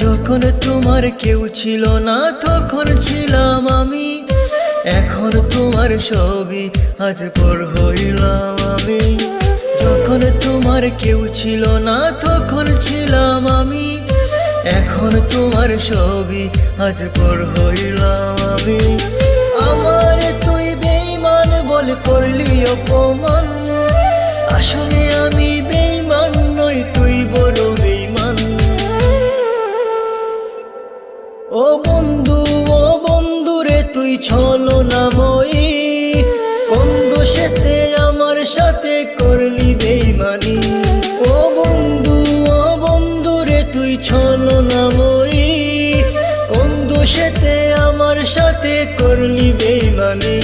যখন তোমার কেউ ছিল না তখন ছিলাম আমি, এখন তোমার ছবি আজ পর হইলাম আমি। যখন তোমার কেউ ছিল না তখন ছিলাম আমি, এখন তোমার ছবি আজ পর হইলাম আমি। আমার তুই বেঈমান বলে করলি অপমান, আসলে আমি বেঈমান নই, তুই বড় বেঈমান। ও বন্ধু রে তুই ছলনাময়ী, কোন দোষেতে আমার সাথে করলি বেঈমানি। ও বন্ধু রে তুই ছলনাময়ী, কোন দোষেতে আমার সাথে করলি বেঈমানি।